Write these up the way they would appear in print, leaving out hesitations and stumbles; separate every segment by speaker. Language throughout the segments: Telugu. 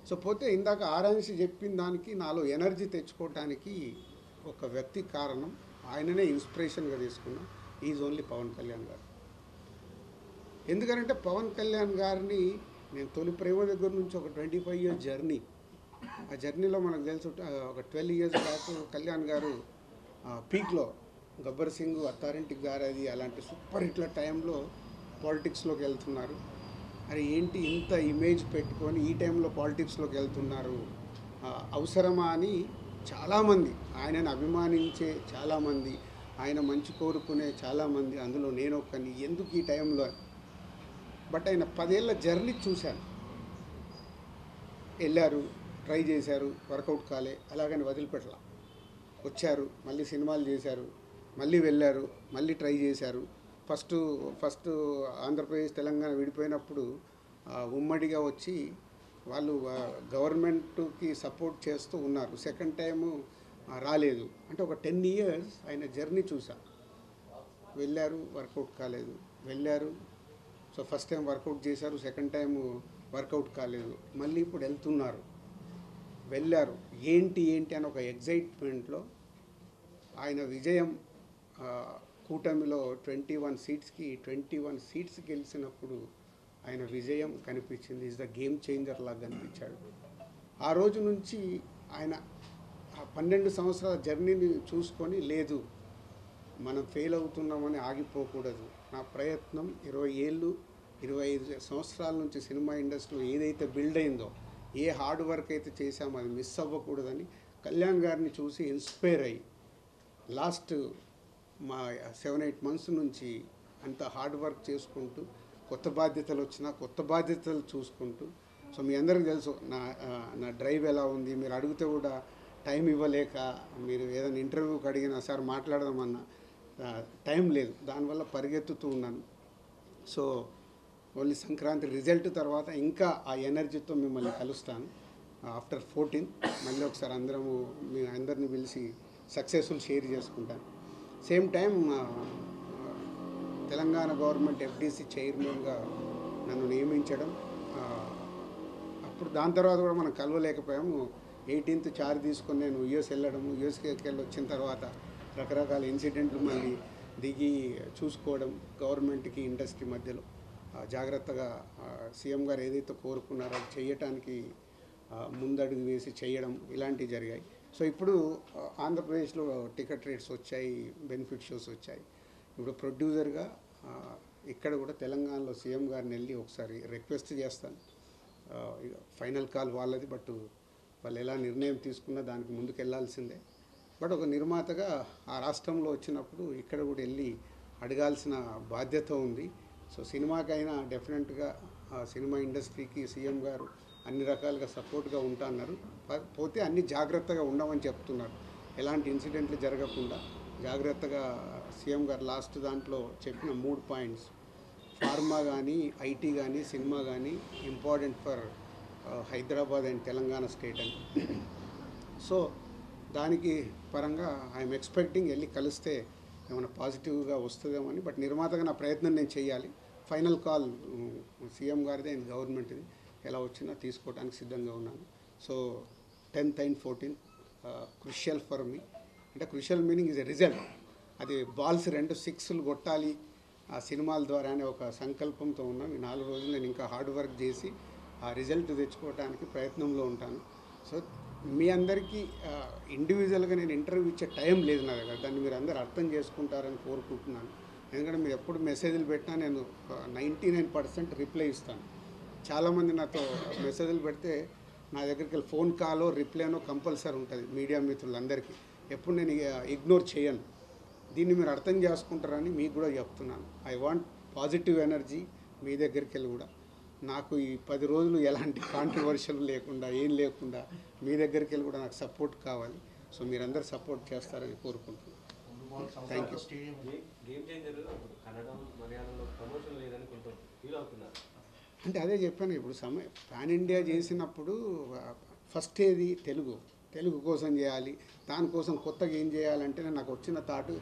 Speaker 1: సో పోతే ఇందాక ఆరాంశి చెప్పిన దానికి నాలో ఎనర్జీ తెచ్చుకోవటానికి ఒక వ్యక్తి కారణం, ఆయననే ఇన్స్పిరేషన్గా తీసుకున్నా. ఈజ్ ఓన్లీ పవన్ కళ్యాణ్ గారు. ఎందుకంటే పవన్ కళ్యాణ్ గారిని నేను తొలి ప్రేమ దగ్గర నుంచి ఒక 25 ఇయర్స్ జర్నీ, ఆ జర్నీలో మనకు తెలుసు ఒక 12 ఇయర్స్ బ్యాక్ కళ్యాణ్ గారు పీక్లో గబ్బర్ సింగ్, అత్తారింటికి గారది అలాంటి సూపర్ హిట్ల టైంలో పాలిటిక్స్లోకి వెళ్తున్నారు. అరే ఏంటి ఇంత ఇమేజ్ పెట్టుకొని ఈ టైంలో పాలిటిక్స్లోకి వెళ్తున్నారు, అవసరమా అని చాలామంది, ఆయనను అభిమానించే చాలామంది, ఆయన మంచి కోరుకునే చాలామంది, అందులో నేను ఒక్కని, ఎందుకు ఈ టైంలో. బట్ ఆయన 10 ఏళ్ళ జర్నీ చూశాను. వెళ్ళారు, ట్రై చేశారు, వర్కౌట్ కాలే, అలాగని వదిలిపెట్టలా. వచ్చారు, మళ్ళీ సినిమాలు చేశారు, మళ్ళీ వెళ్ళారు, మళ్ళీ ట్రై చేశారు. ఫస్ట్ ఆంధ్రప్రదేశ్ తెలంగాణ విడిపోయినప్పుడు ఉమ్మడిగా వచ్చి వాళ్ళు గవర్నమెంట్కి సపోర్ట్ చేస్తూ ఉన్నారు. సెకండ్ టైము రాలేదు. అంటే ఒక 10 ఇయర్స్ ఆయన జర్నీ చూసా. వెళ్ళారు, వర్కౌట్ కాలేదు, వెళ్ళారు. సో ఫస్ట్ టైం వర్కౌట్ చేశారు, సెకండ్ టైం వర్కౌట్ కాలేదు, మళ్ళీ ఇప్పుడు వెళ్తున్నారు, వెళ్ళారు. ఏంటి అని ఒక ఎగ్జైట్మెంట్లో ఆయన విజయం, కూటమిలో 21 సీట్స్ గెలిచినప్పుడు ఆయన విజయం కనిపించింది. ఈజ్ ద గేమ్ చేంజర్ లాగా కనిపించాడు. ఆ రోజు నుంచి ఆయన ఆ 12 సంవత్సరాల జర్నీని చూసుకొని, లేదు మనం ఫెయిల్ అవుతున్నామని ఆగిపోకూడదు, నా ప్రయత్నం 20 ఏళ్ళు 25 సంవత్సరాల నుంచి సినిమా ఇండస్ట్రీలో ఏదైతే బిల్డ్ అయిందో, ఏ హార్డ్ వర్క్ అయితే చేశామో అది మిస్ అవ్వకూడదని కళ్యాణ్ గారిని చూసి ఇన్స్పైర్ అయ్యి లాస్ట్ మా 7-8 మంత్స్ నుంచి అంత హార్డ్ వర్క్ చేసుకుంటూ, కొత్త బాధ్యతలు వచ్చినా కొత్త బాధ్యతలు చూసుకుంటూ. సో మీ అందరికీ తెలుసు నా డ్రైవ్ ఎలా ఉంది. మీరు అడిగితే కూడా టైం ఇవ్వలేక, మీరు ఏదైనా ఇంటర్వ్యూకి అడిగినా సార్ మాట్లాడదామన్నా టైం లేదు, దానివల్ల పరిగెత్తుతూ ఉన్నాను. సో ఓన్లీ సంక్రాంతి రిజల్ట్ తర్వాత ఇంకా ఆ ఎనర్జీతో మిమ్మల్ని కలుస్తాను. ఆఫ్టర్ 14 మళ్ళీ ఒకసారి మీ అందరిని పిలిచి సక్సెస్ఫుల్ షేర్ చేసుకుంటాను. Same time Telangana government FDC చైర్మన్గా నన్ను నియమించడం, అప్పుడు దాని తర్వాత కూడా మనం కలవలేకపోయాము. 18th చార్జ్ తీసుకొని నేను యుఎస్ వెళ్ళడము, యుఎస్కి వెళ్ళి వచ్చిన తర్వాత రకరకాల ఇన్సిడెంట్లు మళ్ళీ దిగి చూసుకోవడం, గవర్నమెంట్కి ఇండస్ట్రీ మధ్యలో జాగ్రత్తగా సీఎం గారు ఏదైతే కోరుకున్నారో అది చేయటానికి ముందడుగు వేసి చేయడం, ఇలాంటివి జరిగాయి. సో ఇప్పుడు ఆంధ్రప్రదేశ్లో టికెట్ రేట్స్ వచ్చాయి, బెనిఫిట్ షోస్ వచ్చాయి. ఇప్పుడు ప్రొడ్యూసర్గా ఇక్కడ కూడా తెలంగాణలో సీఎం గారిని వెళ్ళి ఒకసారి రిక్వెస్ట్ చేస్తాను. ఫైనల్ కాల్ వాళ్ళది, బట్ వాళ్ళు ఎలా నిర్ణయం తీసుకున్నా దానికి ముందుకు వెళ్ళాల్సిందే. బట్ ఒక నిర్మాతగా ఆ రాష్ట్రంలో వచ్చినప్పుడు ఇక్కడ కూడా వెళ్ళి అడగాల్సిన బాధ్యత ఉంది. సో సినిమాకైనా డెఫినెట్గా సినిమా ఇండస్ట్రీకి సీఎం గారు అన్ని రకాలుగా సపోర్ట్గా ఉంటాన్నారు. పోతే అన్ని జాగ్రత్తగా ఉండమని చెప్తున్నారు. ఎలాంటి ఇన్సిడెంట్లు జరగకుండా జాగ్రత్తగా సీఎం గారు లాస్ట్ దాంట్లో చెప్పిన 3 పాయింట్స్, ఫార్మా కానీ, ఐటీ కానీ, సినిమా కానీ important for Hyderabad and Telangana state అని. సో దానికి పరంగా ఐఎమ్ ఎక్స్పెక్టింగ్ వెళ్ళి కలిస్తే ఏమైనా పాజిటివ్గా వస్తుందేమో అని. బట్ నిర్మాతగా నా ప్రయత్నం నేను చేయాలి. ఫైనల్ కాల్ సీఎం గారిదే అండ్ గవర్నమెంట్ది, ఎలా వచ్చినా తీసుకోవడానికి సిద్ధంగా ఉన్నాను. So 10th and 14th crucial for me. అంటే crucial meaning is a result. అది బాల్స్ 2 6లు కొట్టాలి ఆ సినిమాల ద్వారా అనే ఒక సంకల్పంతో ఉన్నాం. ఈ 4 రోజులు నేను ఇంకా హార్డ్ వర్క్ చేసి ఆ రిజల్ట్ తెచ్చుకోవడానికి ప్రయత్నంలో ఉంటాను. సో మీ అందరికీ ఇండివిజువల్గా నేను ఇంటర్వ్యూ ఇచ్చే టైం లేదు నా దగ్గర. దాన్ని మీరు అందరూ అర్థం చేసుకుంటారని కోరుకుంటున్నాను. ఎందుకంటే మీరు ఎప్పుడు మెసేజ్లు పెట్టినా నేను 99% రిప్లై ఇస్తాను. చాలామంది నాతో మెసేజ్లు పెడితే నా దగ్గరికి వెళ్ళి ఫోన్ కాలో రిప్లైనో కంపల్సరీ ఉంటుంది మీడియా మిత్రులందరికీ. ఎప్పుడు నేను ఇగ్నోర్ చేయను. దీన్ని మీరు అర్థం చేసుకుంటారని మీకు కూడా చెప్తున్నాను. ఐ వాంట్ పాజిటివ్ ఎనర్జీ మీ దగ్గరికి వెళ్ళి కూడా. నాకు ఈ 10 రోజులు ఎలాంటి కాంట్రవర్షియల్ లేకుండా, ఏం లేకుండా మీ దగ్గరికి వెళ్ళి కూడా నాకు సపోర్ట్ కావాలి. సో మీరందరూ సపోర్ట్ చేస్తారని కోరుకుంటున్నాను. Thank you. అంటే అదే చెప్పాను, ఇప్పుడు పాన్ ఇండియా చేసినప్పుడు ఫస్ట్ ఏది తెలుగు కోసం చేయాలి. దానికోసం కొత్తగా ఏం చేయాలంటే నాకు వచ్చిన థాట్,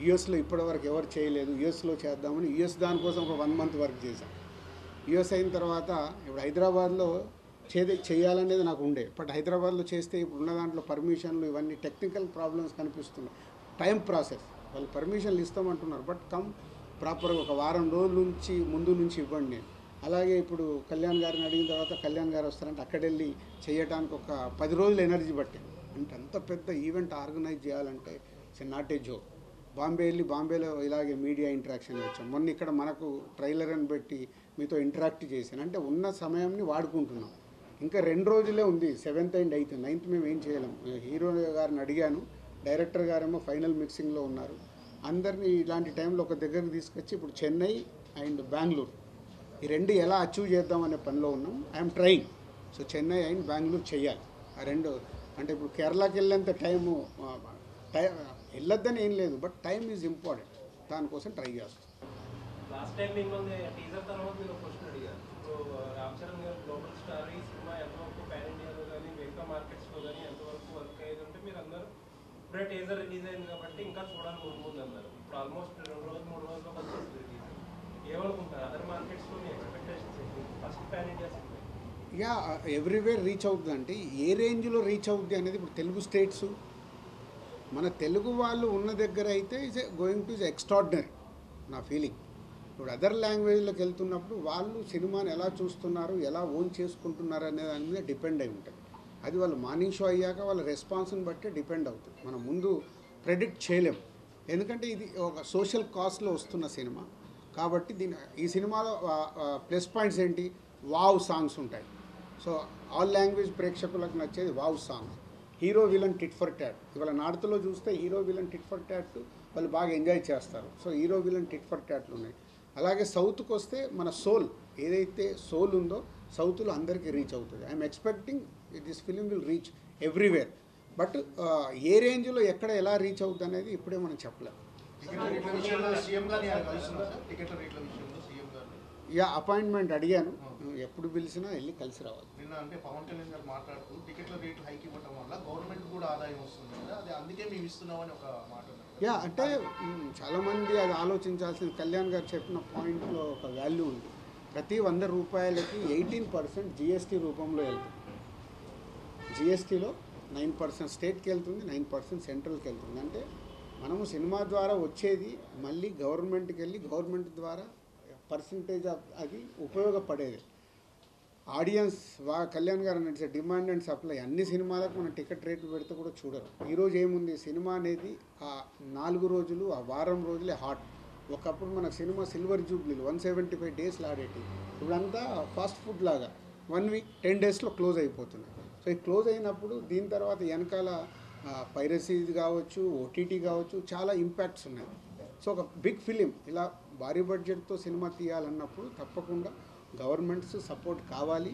Speaker 1: యుఎస్లో ఇప్పటివరకు ఎవరు చేయలేదు, యుఎస్లో చేద్దామని యుఎస్ దానికోసం ఒక 1 month వర్క్ చేశాను. యుఎస్ అయిన తర్వాత ఇప్పుడు హైదరాబాద్లో చేయాలనేది నాకు ఉండే. బట్ హైదరాబాద్లో చేస్తే ఇప్పుడు ఉన్న దాంట్లో పర్మిషన్లు ఇవన్నీ టెక్నికల్ ప్రాబ్లమ్స్ కనిపిస్తున్నాయి. టైం ప్రాసెస్, వాళ్ళు పర్మిషన్లు ఇస్తామంటున్నారు, బట్ ప్రాపర్గా ఒక వారం రోజుల నుంచి ముందు నుంచి ఇవ్వండి. నేను అలాగే ఇప్పుడు కళ్యాణ్ గారిని అడిగిన తర్వాత కళ్యాణ్ గారు వస్తారంటే అక్కడెళ్ళి చేయడానికి ఒక 10 రోజులు ఎనర్జీ పట్టింది. అంటే అంత పెద్ద ఈవెంట్ ఆర్గనైజ్ చేయాలంటే ఇట్స్ నాట్ ఏ జోక్. బాంబేలో ఇలాగే మీడియా ఇంటరాక్షన్ వచ్చాం. మొన్న ఇక్కడ మనకు ట్రైలర్ అని పెట్టి మీతో ఇంటరాక్ట్ చేశాను. అంటే ఉన్న సమయంని వాడుకుంటున్నాం. ఇంకా 2 రోజులే ఉంది, 7th and 8th. 9th మేము ఏం చేయలేం. హీరో గారిని అడిగాను, డైరెక్టర్ గారేమో ఫైనల్ మిక్సింగ్లో ఉన్నారు. అందరినీ ఇలాంటి టైంలో ఒక దగ్గరికి తీసుకొచ్చి ఇప్పుడు చెన్నై అండ్ బెంగళూరు ఈ 2 ఎలా అచీవ్ చేద్దామనే పనిలో ఉన్నాం. I'm trying. So Chennai and Bengaluru చేయాలి. ఆ 2 అంటే ఇప్పుడు కేరళకి వెళ్ళేంత టైము వెళ్ళొద్దని ఏం లేదు, బట్ టైం ఈజ్ ఇంపార్టెంట్. దానికోసం ట్రై చేస్తాం.
Speaker 2: లాస్ట్ టైం మిమ్మల్ని టీజర్ తర్వాత మీరు క్వశ్చన్ అడిగారు. ఇప్పుడు రామ్ చరణ్ గారు గ్లోబల్ స్టార్, ఈ సినిమా ఎంతవరకు పాన్ ఇండియాలో కానీ మిగతా మార్కెట్స్లో కానీ ఎంతవరకు వర్క్ అయ్యేది అంటే మీరు అందరూ ఇప్పుడే టీజర్ రిలీజ్ అయింది కాబట్టి ఇంకా చూడాలని ముందు అన్నారు. ఇప్పుడు ఆల్మోస్ట్ 2 రోజులు 3 రోజుల్లో వచ్చేస్తుంది టీజర్. ఏమనుకుంటారు అదర్ మార్కెట్స్లో మీ ఎక్స్పెక్టేషన్స్ ఏంటి? First pan India cinema
Speaker 1: yeah everywhere reach అవుతుంది. అంటే ఏ రేంజ్లో రీచ్ అవుద్ది అనేది ఇప్పుడు తెలుగు స్టేట్స్, మన తెలుగు వాళ్ళు ఉన్న దగ్గర అయితే is going to is extraordinary నా ఫీలింగ్. ఇప్పుడు అదర్ లాంగ్వేజ్లోకి వెళ్తున్నప్పుడు వాళ్ళు సినిమాని ఎలా చూస్తున్నారు, ఎలా ఓన్ చేసుకుంటున్నారు అనే దాని మీద డిపెండ్ అయి ఉంటుంది. అది వాళ్ళు మార్నింగ్ షో అయ్యాక వాళ్ళ రెస్పాన్స్ని బట్టి డిపెండ్ అవుతుంది. మనం ముందు ప్రెడిక్ట్ చేయలేం, ఎందుకంటే ఇది ఒక సోషల్ కాస్ట్లో వస్తున్న సినిమా కాబట్టి. ఈ సినిమాలో ప్లస్ పాయింట్స్ ఏంటి, వావ్ సాంగ్స్ ఉంటాయి. సో ఆల్ లాంగ్వేజ్ ప్రేక్షకులకు నచ్చేది wow songs. Hero villain tit for tat. ఇవాళ నార్త్లో చూస్తే hero villain tit for tat వాళ్ళు బాగా ఎంజాయ్ చేస్తారు. So hero villain tit for ట్యాట్లు ఉన్నాయి. అలాగే సౌత్కి వస్తే మన సోల్ ఏదైతే సోల్ ఉందో సౌత్లో అందరికీ రీచ్ అవుతుంది. I'm expecting this film will reach everywhere. But ఏ రేంజ్లో ఎక్కడ ఎలా రీచ్ అవుతుంది అనేది ఇప్పుడే మనం చెప్పలేము. యా అపాయింట్మెంట్ అడిగాను, ఎప్పుడు పిలిచినా వెళ్ళి కలిసి రావాలి.
Speaker 3: నిన్న అంటే పవన్ కళ్యాణ్ గారు మాట్లాడుతూ టికెట్ల రేట్లు హైక్ ఇవ్వడం వల్ల గవర్నమెంట్ కూడా ఆదాయం వస్తుంది కదా, అది అందుకే మేము ఇస్తున్నామని ఒక మాట.
Speaker 1: యా అంటే చాలామంది అది ఆలోచించాల్సిన, కళ్యాణ్ గారు చెప్పిన పాయింట్లో ఒక వాల్యూ ఉంది. ప్రతి 100 రూపాయలకి 18% జిఎస్టీ రూపంలో వెళ్తుంది. జిఎస్టీలో 9% స్టేట్కి వెళ్తుంది, 9% సెంట్రల్కి వెళ్తుంది. అంటే మనము సినిమా ద్వారా వచ్చేది మళ్ళీ గవర్నమెంట్కి వెళ్ళి గవర్నమెంట్ ద్వారా పర్సంటేజ్ అది ఉపయోగపడేది. ఆడియన్స్ కళ్యాణ్ గారు నడిచే డిమాండ్ అండ్ సప్లై అన్ని సినిమాలకు మనం టికెట్ రేట్లు పెడితే కూడా చూడరు. ఈరోజు ఏముంది, సినిమా అనేది ఆ 4 రోజులు ఆ వారం రోజులే హాట్. ఒకప్పుడు మనకు సినిమా సిల్వర్ జూబ్లీలు 175 డేస్లో ఆడేటి. ఇప్పుడంతా ఫాస్ట్ ఫుడ్ లాగా 1 వీక్ 10 డేస్లో క్లోజ్ అయిపోతున్నాయి. సో ఈ క్లోజ్ అయినప్పుడు దీని తర్వాత వెనకాల పైరసీ కావచ్చు, ఓటీటీ కావచ్చు, చాలా ఇంపాక్ట్స్ ఉన్నాయి. సో ఒక బిగ్ ఫిలిం ఇలా భారీ బడ్జెట్తో సినిమా తీయాలన్నప్పుడు తప్పకుండా గవర్నమెంట్స్ సపోర్ట్ కావాలి.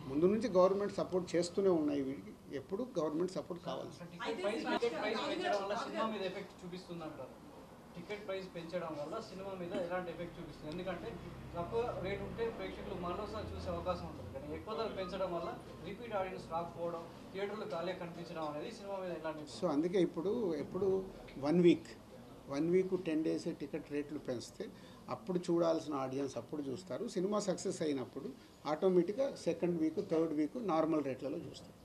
Speaker 1: ముందు నుంచి గవర్నమెంట్ సపోర్ట్ చేస్తూనే ఉన్నాయి. వీటికి ఎప్పుడు గవర్నమెంట్ సపోర్ట్ కావాలి.
Speaker 4: టికెట్ ప్రైస్ పెంచడం వల్ల సినిమా మీద ఎలాంటి ఎఫెక్ట్ చూపిస్తుంది? ఎందుకంటే తక్కువ రేట్ ఉంటే ప్రేక్షకులు మరోసారి చూసే అవకాశం ఉంటుంది, కానీ ఎక్కువ ధర పెంచడం వల్ల రిపీట్ ఆడియన్స్ రాకపోవడం, థియేటర్లు ఖాళీ కనిపించడం అనేది సినిమా మీద ఎలాంటి.
Speaker 1: సో అందుకే ఎప్పుడు 1 వీక్ 10 డేస్ టికెట్ రేట్లు పెంచితే అప్పుడు చూడాల్సిన ఆడియన్స్ అప్పుడు చూస్తారు. సినిమా సక్సెస్ అయినప్పుడు ఆటోమేటిక్గా 2nd week 3rd week normal రేట్లలో చూస్తారు.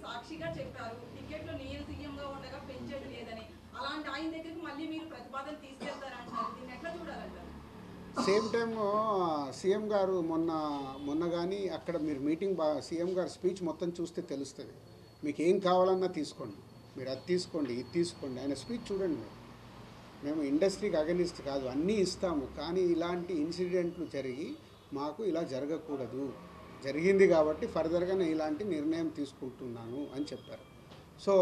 Speaker 5: సాక్షిగా చెప్పారు టికెట్లు నేను సీఎంగా ఉండగా పెంచేది లేదని. అలాంటి ఆయన దగ్గరికి మళ్ళీ మీరు ప్రతిపాదన తీసుకెళ్తారంటారు, దీన్ని ఎట్లా చూడాలంటారు?
Speaker 1: సేమ్ టైం సీఎం గారు మొన్న కానీ అక్కడ మీరు మీటింగ్ సీఎం గారు స్పీచ్ మొత్తం చూస్తే తెలుస్తుంది. మీకు ఏం కావాలన్నా తీసుకోండి, మీరు అది తీసుకోండి, ఇది తీసుకోండి. ఆయన స్పీచ్ చూడండి. మేము ఇండస్ట్రీకి అగెనిస్ట్ కాదు, అన్నీ ఇస్తాము, కానీ ఇలాంటి ఇన్సిడెంట్లు జరిగి మాకు ఇలా జరగకూడదు, జరిగింది కాబట్టి ఫర్దర్గా నేను ఇలాంటి నిర్ణయం తీసుకుంటున్నాను అని చెప్పారు. సో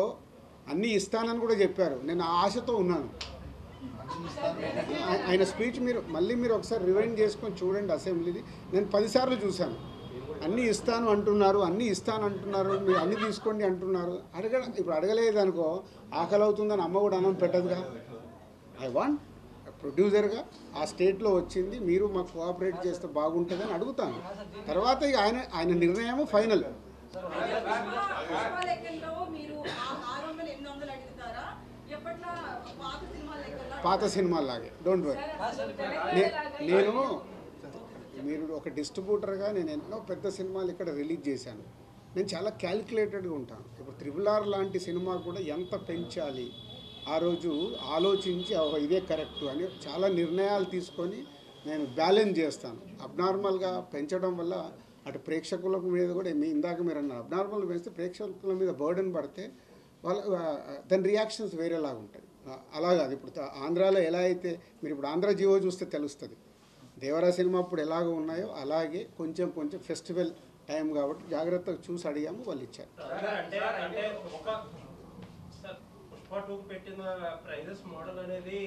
Speaker 1: అన్నీ ఇస్తానని కూడా చెప్పారు. నేను ఆశతో ఉన్నాను. ఆయన స్పీచ్ మీరు ఒకసారి రివైండ్ చేసుకొని చూడండి అసెంబ్లీది. నేను 10 సార్లు చూశాను. అన్నీ ఇస్తాను అంటున్నారు, మీరు అన్నీ తీసుకోండి అంటున్నారు. ఇప్పుడు అడగలేదు అనుకో, ఆకలి అవుతుందని అమ్మ కూడా అన్నం పెట్టదుగా. ఐ వాంట్ ప్రొడ్యూసర్గా ఆ స్టేట్లో వచ్చింది, మీరు మాకు కోఆపరేట్ చేస్తే బాగుంటుందని అడుగుతాను. తర్వాత ఇక ఆయన నిర్ణయం ఫైనల్. పాత సినిమాలాగే, డోంట్ వరీ. మీరు ఒక డిస్ట్రిబ్యూటర్గా నేను ఎన్నో పెద్ద సినిమాలు ఇక్కడ రిలీజ్ చేశాను. నేను చాలా క్యాలిక్యులేటెడ్గా ఉంటాను. ఇప్పుడు RRR లాంటి సినిమా కూడా ఎంత పెంచాలి ఆ రోజు ఆలోచించి ఇదే కరెక్ట్ అని చాలా నిర్ణయాలు తీసుకొని నేను బ్యాలెన్స్ చేస్తాను. అబ్నార్మల్గా పెంచడం వల్ల అటు ప్రేక్షకుల మీద కూడా ఇందాక మీరు అన్నారు, అబ్నార్మల్ పెంచితే ప్రేక్షకుల మీద బర్డెన్ పడితే వాళ్ళ దాని రియాక్షన్స్ వేరేలాగా ఉంటాయి. అలాగా అది ఇప్పుడు ఆంధ్రాలో ఎలా అయితే మీరు ఇప్పుడు ఆంధ్ర జీవో చూస్తే తెలుస్తుంది. దేవరా సినిమా ఇప్పుడు ఎలాగో ఉన్నాయో అలాగే కొంచెం కొంచెం ఫెస్టివల్ టైం కాబట్టి జాగ్రత్తగా చూసి అడిగాము, వాళ్ళు ఇచ్చారు.
Speaker 2: అంటే ఒక సార్ పుష్ప 2 పెట్టిన ప్రైజెస్ మోడల్ అనేది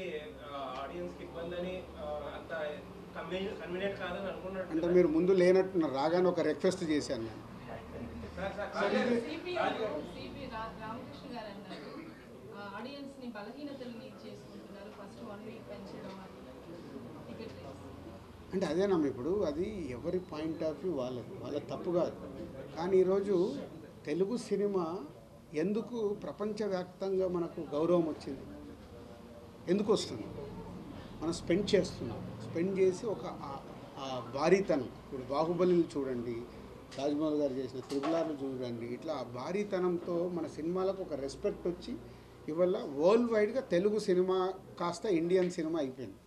Speaker 2: ఆడియన్స్కి ఇబ్బంది అని అంత కన్వీనియంట్ కాదని అనుకున్నాడు.
Speaker 1: అంటే మీరు ముందు లేనట్టున్నారు, రాగానే ఒక రిక్వెస్ట్ చేశాను నేను.
Speaker 5: సిపి రామకృష్ణ గారు అన్నారు ఆడియన్స్ ని బలహీనతల్ని చేసుకుంటున్నారు, ఫస్ట్ 1 వీక్ పెంచడం అని టికెట్ రేట్స్.
Speaker 1: అంటే అదేనమ్మా, ఇప్పుడు అది ఎవరి పాయింట్ ఆఫ్ వ్యూ వాళ్ళ తప్పు కాదు. కానీ ఈరోజు తెలుగు సినిమా ఎందుకు ప్రపంచవ్యాప్తంగా మనకు గౌరవం వచ్చింది? ఎందుకు వస్తుంది? మనం స్పెండ్ చేస్తున్నాం, స్పెండ్ చేసి ఒక భారీతనం. ఇప్పుడు బాహుబలిని చూడండి, రాజమౌళి గారు చేసిన RRR చూడండి, ఇట్లా ఆ భారీతనంతో మన సినిమాలకు ఒక రెస్పెక్ట్ వచ్చి ఇవాళ వరల్డ్ వైడ్గా తెలుగు సినిమా కాస్త ఇండియన్ సినిమా అయిపోయింది.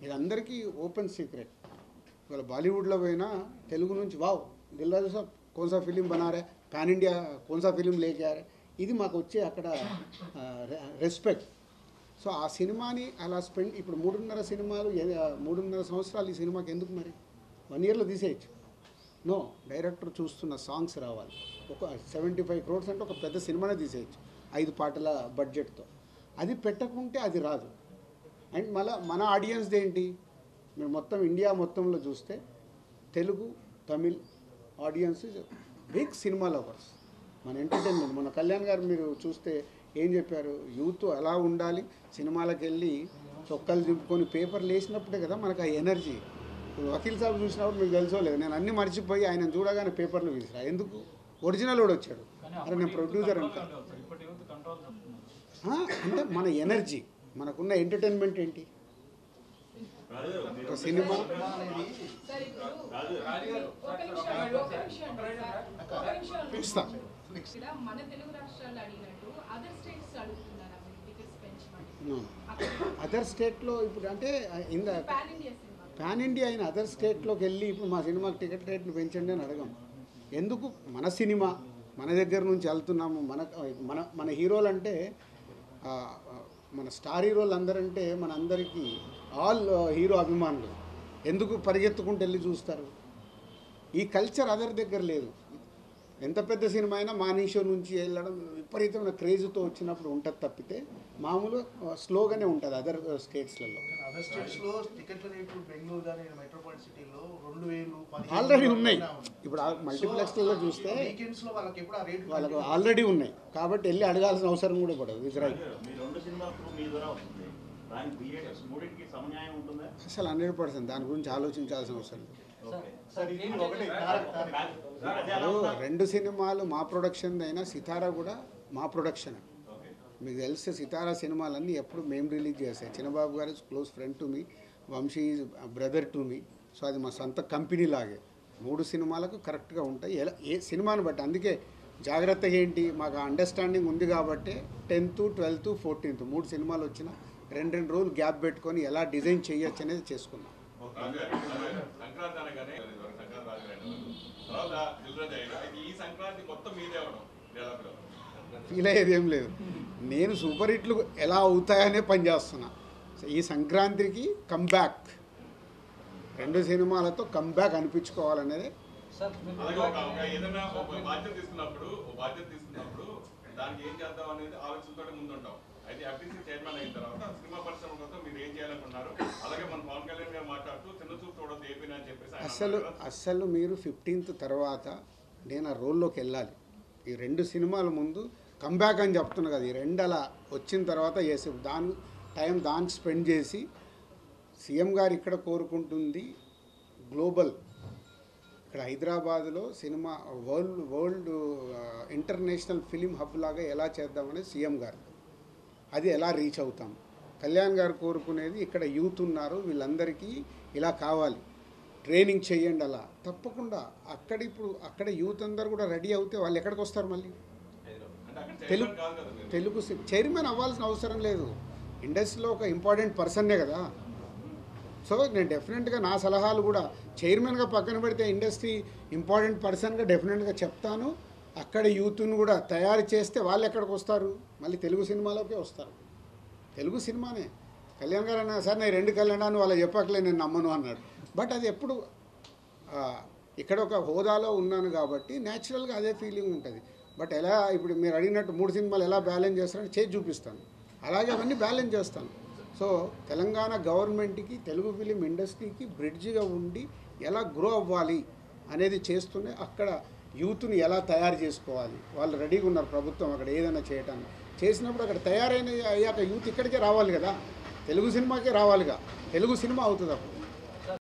Speaker 1: ఇది అందరికీ ఓపెన్ సీక్రెట్. ఇవాళ బాలీవుడ్లో పోయినా తెలుగు నుంచి వావ్ దిల్రాజు సాబ్ కోన్సా ఫిలిం బనారే, పాన్ ఇండియా కోన్సా ఫిలిం లేకే ఆరే, ఇది మాకు వచ్చే అక్కడ రెస్పెక్ట్. సో ఆ సినిమాని అలా స్పెండ్ ఇప్పుడు 3.5 సంవత్సరాలు ఈ సినిమాకి ఎందుకు మరి 1 ఇయర్లో తీసేయచ్చు. నో, డైరెక్టర్ చూస్తున్న సాంగ్స్ రావాలి. ఒక 75 crores అంటే ఒక పెద్ద సినిమానే తీసేయచ్చు 5 పాటల బడ్జెట్తో. అది పెట్టకుంటే అది రాదు. అండ్ మన ఆడియన్స్ ఏంటి, మీరు మొత్తం ఇండియా మొత్తంలో చూస్తే Telugu Tamil audience big cinema lovers. మన ఎంటర్టైన్మెంట్ మన కళ్యాణ్ గారు మీరు చూస్తే ఏం చెప్పారు, యూత్ అలా ఉండాలి, సినిమాలకు వెళ్ళి చొక్కాలు దింపుకొని పేపర్లు వేసినప్పుడే కదా మనకు ఆ ఎనర్జీ. వకీల్ సాబ్ చూసినప్పుడు మీకు తెలుసో లేదు, నేను అన్నీ మర్చిపోయి ఆయన చూడగానే పేపర్లు విసిరా. ఎందుకు? ఒరిజినల్ వాడు వచ్చాడు, అరే నేను ప్రొడ్యూసర్ అంటాను. అంటే మన ఎనర్జీ, మనకున్న ఎంటర్టైన్మెంట్ ఏంటి? ఒక సినిమా ఇస్తా.
Speaker 5: ఇక్కడ మన తెలుగు రాష్ట్రాల్లో అడిగినట్టు అదర్ స్టేట్స్ అడుగుతున్నారా మీరు టికెట్స్ పెంచమని?
Speaker 1: అదర్ స్టేట్లో ఇప్పుడు అంటే
Speaker 5: pan India cinema
Speaker 1: pan India అయిన అదర్ స్టేట్లోకి వెళ్ళి ఇప్పుడు మా సినిమాకి టికెట్ రేట్లు పెంచండి అని అడగం. ఎందుకు? మన సినిమా మన దగ్గర నుంచి వెళ్తున్నాము. మన హీరోలు అంటే మన స్టార్ హీరోలు అందరంటే మన అందరికీ ఆల్ హీరో అభిమానులు. ఎందుకు పరిగెత్తుకుంటూ వెళ్ళి చూస్తారు? ఈ కల్చర్ అదర్ దగ్గర లేదు. ఎంత పెద్ద సినిమా అయినా మానీషో నుంచి వెళ్ళడం విపరీతమైన క్రేజ్తో వచ్చినప్పుడు ఉంటుంది తప్పితే మామూలు స్లోగానే ఉంటుంది అదర్ స్టేట్స్లలో.
Speaker 3: అదర్ స్టేట్స్లో టికెట్ల రేట్లు బెంగళూరు కానీ మెట్రోపాలిటన్ సిటీలో 2000
Speaker 1: ఆల్రెడీ ఉన్నాయి. ఇప్పుడు మల్టీప్లెక్స్లలో చూస్తే
Speaker 3: వీకెండ్స్లో వాళ్ళకి ఎప్పుడు ఆ రేట్లు
Speaker 1: వాళ్ళకు ఆల్రెడీ ఉన్నాయి కాబట్టి వెళ్ళి అడగాల్సిన అవసరం కూడా పడదు. ఇది రైట్. అసలు 100% దాని గురించి ఆలోచించాల్సిన అవసరం లేదు. రెండు సినిమాలు మా ప్రొడక్షన్ అయినా సితారా కూడా మా ప్రొడక్షన్. మీకు తెలిస్తే సితారా సినిమాలన్నీ ఎప్పుడు మేము రిలీజ్ చేస్తాయి. Chinnababu garu close friend to me, Vamsi brother to me. So అది మా సొంత కంపెనీ లాగే. 3 సినిమాలకు కరెక్ట్గా ఉంటాయి ఏ సినిమాని బట్టి. అందుకే జాగ్రత్తగా ఏంటి, మాకు అండర్స్టాండింగ్ ఉంది కాబట్టి 10th, 12th, 14th 3 సినిమాలు వచ్చినా 2 రోజులు గ్యాప్ పెట్టుకొని ఎలా డిజైన్ చేయొచ్చు అనేది చేసుకున్నాం. ఫీల్ అయ్యేది ఏం లేదు. నేను సూపర్ హిట్లు ఎలా అవుతాయనే పనిచేస్తున్నా. ఈ సంక్రాంతికి కంబ్యాక్, 2 సినిమాలతో కంబ్యాక్ అనిపించుకోవాలనేది.
Speaker 6: ఏదైనా బాధ్యత తీసుకున్నప్పుడు దానికి ఏం చేద్దాం అనేది ఆలోచనతో ముందు ఉంటాం. అయితే FTC చైర్మన్ అయిన తర్వాత సినిమా పరిశ్రమ కోసం మీరు ఏం చేయాలనుకున్నారు? అలాగే మన పవన్ కళ్యాణ్ గారు మాట్లాడుతూ చిన్న చూపు చూడొద్దు ఏపీ అని చెప్పేసి
Speaker 1: అసలు మీరు 15th తర్వాత నేను ఆ రోల్లోకి వెళ్ళాలి. ఈ 2 సినిమాల ముందు కంబ్యాక్ అని చెప్తున్నా కదా, ఈ 2 అలా వచ్చిన తర్వాత చేసి దానికి స్పెండ్ చేసి సీఎం గారు ఇక్కడ కోరుకుంటుంది గ్లోబల్, ఇక్కడ హైదరాబాద్లో cinema world international film hub లాగా ఎలా చేద్దామని సీఎం గారు, అది ఎలా రీచ్ అవుతాం. కళ్యాణ్ గారు కోరుకునేది ఇక్కడ యూత్ ఉన్నారు, వీళ్ళందరికీ ఇలా కావాలి. ట్రైనింగ్ చేయండి అలా తప్పకుండా అక్కడ యూత్ అందరు కూడా రెడీ అవుతే వాళ్ళు ఎక్కడికి వస్తారు మళ్ళీ
Speaker 6: అంటే అక్కడ
Speaker 1: తెలుగు
Speaker 6: చైర్మన్ కాదు కదా మీరు.
Speaker 1: తెలుగు చైర్మన్ అవ్వాల్సిన అవసరం లేదు, ఇండస్ట్రీలో ఒక ఇంపార్టెంట్ పర్సన్నే కదా. సో నేను డెఫినెట్గా నా సలహాలు కూడా చైర్మన్గా పక్కన పెడితే ఇండస్ట్రీ ఇంపార్టెంట్ పర్సన్గా డెఫినెట్గా చెప్తాను. అక్కడ యూత్ను కూడా తయారు చేస్తే వాళ్ళు ఎక్కడికి వస్తారు, మళ్ళీ తెలుగు సినిమాలోకే వస్తారు. తెలుగు సినిమానే కళ్యాణ్ గారు అన్నా సార్ నేను 2 కళ్యాణాన్ని వాళ్ళ చెప్పకలే నేను నమ్మను అన్నాడు. బట్ అది ఎప్పుడు ఇక్కడ ఒక హోదాలో ఉన్నాను కాబట్టి న్యాచురల్గా అదే ఫీలింగ్ ఉంటుంది. బట్ ఎలా ఇప్పుడు మీరు అడిగినట్టు 3 సినిమాలు ఎలా బ్యాలెన్స్ చేస్తారని చేసి చూపిస్తాను, అలాగే అవన్నీ బ్యాలెన్స్ చేస్తాను. సో తెలంగాణ గవర్నమెంట్కి తెలుగు ఫిలిం ఇండస్ట్రీకి బ్రిడ్జిగా ఉండి ఎలా గ్రో అవ్వాలి అనేది చేస్తూనే అక్కడ యూత్ని ఎలా తయారు చేసుకోవాలి, వాళ్ళు రెడీగా ఉన్నారు ప్రభుత్వం అక్కడ ఏదైనా చేయటానికి. చేసినప్పుడు అక్కడ తయారైన అయ్యాక యూత్ ఇక్కడికే రావాలి కదా, తెలుగు సినిమాకే రావాలిగా, తెలుగు సినిమా అవుతుంది అప్పుడు.